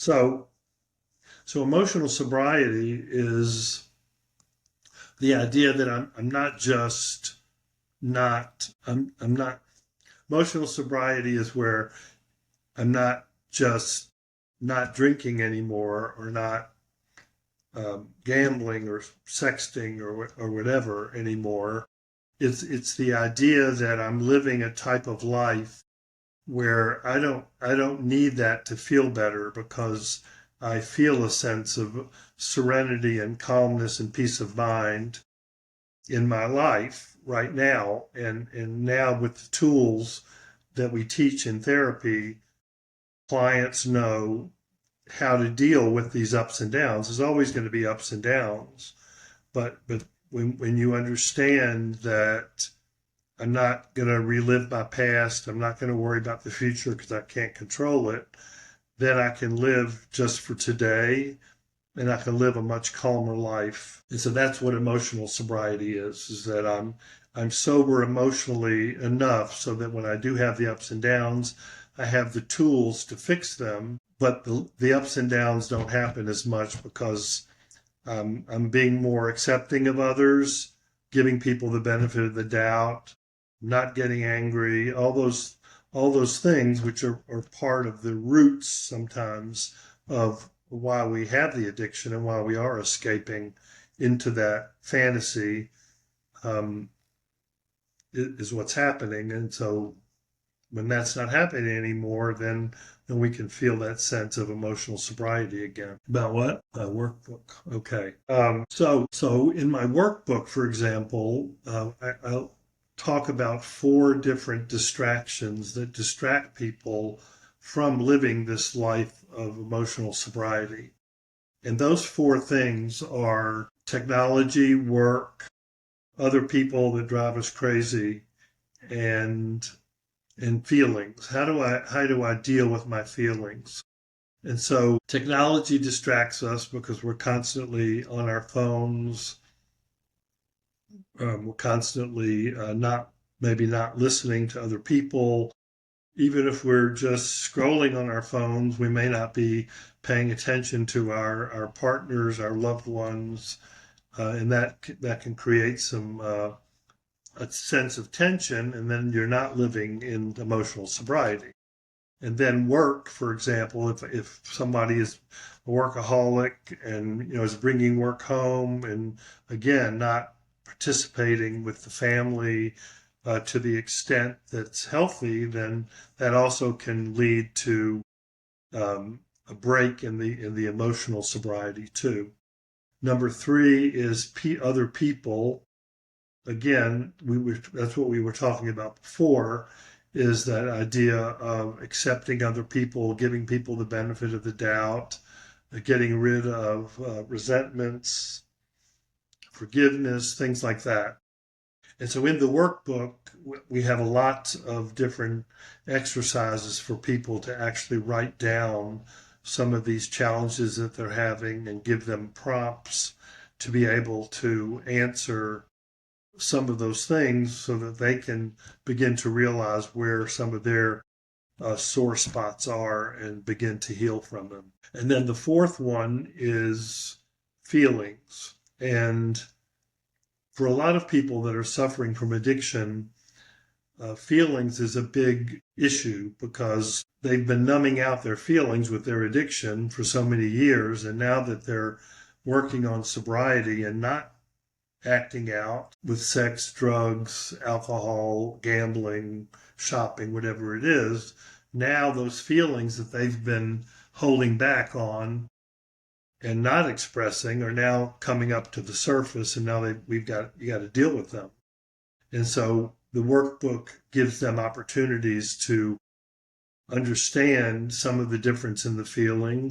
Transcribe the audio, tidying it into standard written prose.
So, so emotional sobriety is the idea that I'm not just not I'm not emotional sobriety is where I'm not just not drinking anymore or not gambling or sexting or whatever anymore. It's the idea that I'm living a type of life where I don't need that to feel better because I feel a sense of serenity and calmness and peace of mind in my life right now. And now with the tools that we teach in therapy, clients know how to deal with these ups and downs. There's always going to be ups and downs, but when you understand that I'm not going to relive my past, I'm not going to worry about the future because I can't control it, then I can live just for today and I can live a much calmer life. And so that's what emotional sobriety is that I'm sober emotionally enough so that when I do have the ups and downs, I have the tools to fix them, but the ups and downs don't happen as much because I'm being more accepting of others, giving people the benefit of the doubt, not getting angry, all those things which are part of the roots sometimes of why we have the addiction and why we are escaping into that fantasy um, is what's happening. And so when that's not happening anymore, then we can feel that sense of emotional sobriety again. About what? A workbook. Okay. So in my workbook, for example, I'll talk about 4 different distractions that distract people from living this life of emotional sobriety. And those 4 things are technology, work, other people that drive us crazy, and feelings. How do I deal with my feelings? And so technology distracts us because we're constantly on our phones. We're constantly not listening to other people. Even if we're just scrolling on our phones, we may not be paying attention to our partners, our loved ones, and that can create some a sense of tension, and then you're not living in emotional sobriety. And then work, for example, if somebody is a workaholic and is bringing work home and again not participating with the family to the extent that's healthy, then that also can lead to a break in the emotional sobriety too. Number 3 is other people. Again, that's what we were talking about before, is that idea of accepting other people, giving people the benefit of the doubt, getting rid of resentments, forgiveness, things like that. And so in the workbook, we have a lot of different exercises for people to actually write down some of these challenges that they're having and give them prompts to be able to answer some of those things so that they can begin to realize where some of their sore spots are and begin to heal from them. And then the 4th one is feelings. And for a lot of people that are suffering from addiction, feelings is a big issue because they've been numbing out their feelings with their addiction for so many years. And now that they're working on sobriety and not acting out with sex, drugs, alcohol, gambling, shopping, whatever it is, now those feelings that they've been holding back on and not expressing are now coming up to the surface, and now you got to deal with them. And so the workbook gives them opportunities to understand some of the difference in the feelings,